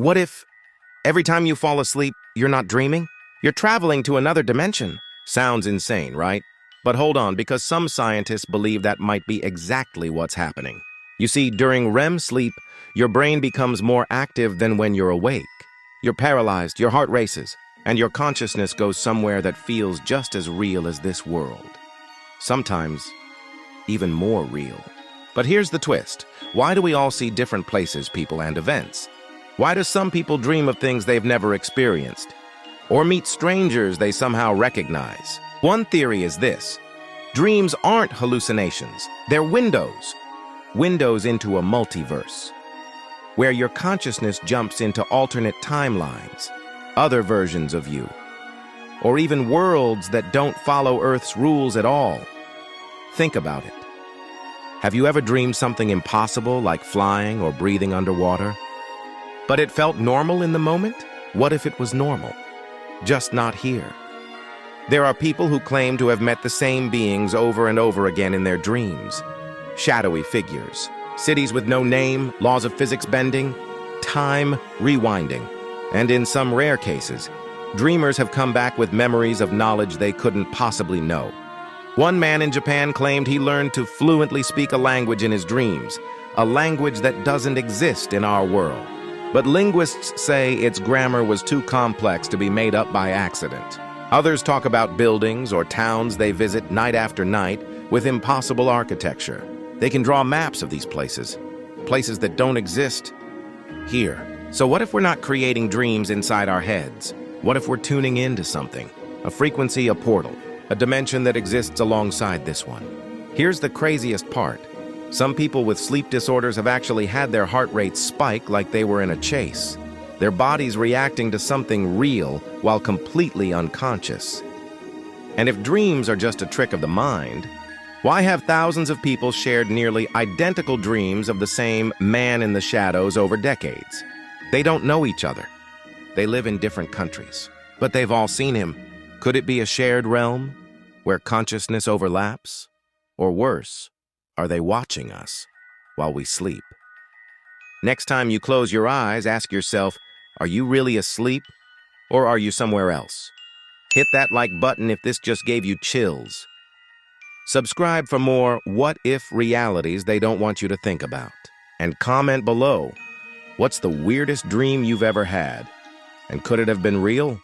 What if every time you fall asleep, you're not dreaming? You're traveling to another dimension. Sounds insane, right? But hold on, because some scientists believe that might be exactly what's happening. You see, during REM sleep, your brain becomes more active than when you're awake. You're paralyzed, your heart races, and your consciousness goes somewhere that feels just as real as this world. Sometimes, even more real. But here's the twist. Why do we all see different places, people, and events? Why do some people dream of things they've never experienced? Or meet strangers they somehow recognize? One theory is this. Dreams aren't hallucinations. They're windows. Windows into a multiverse, where your consciousness jumps into alternate timelines, other versions of you, or even worlds that don't follow Earth's rules at all. Think about it. Have you ever dreamed something impossible, like flying or breathing underwater? But it felt normal in the moment? What if it was normal, just not here? There are people who claim to have met the same beings over and over again in their dreams. Shadowy figures, cities with no name, laws of physics bending, time rewinding. And in some rare cases, dreamers have come back with memories of knowledge they couldn't possibly know. One man in Japan claimed he learned to fluently speak a language in his dreams, a language that doesn't exist in our world. But linguists say its grammar was too complex to be made up by accident. Others talk about buildings or towns they visit night after night with impossible architecture. They can draw maps of these places, places that don't exist here. So what if we're not creating dreams inside our heads? What if we're tuning into something? A frequency, a portal, a dimension that exists alongside this one. Here's the craziest part. Some people with sleep disorders have actually had their heart rate spike like they were in a chase. Their bodies reacting to something real while completely unconscious. And if dreams are just a trick of the mind, why have thousands of people shared nearly identical dreams of the same man in the shadows over decades? They don't know each other. They live in different countries, but they've all seen him. Could it be a shared realm where consciousness overlaps? Or worse, are they watching us while we sleep? Next time you close your eyes, ask yourself, are you really asleep or are you somewhere else? Hit that like button if this just gave you chills. Subscribe for more what-if realities they don't want you to think about. And comment below, what's the weirdest dream you've ever had? And could it have been real?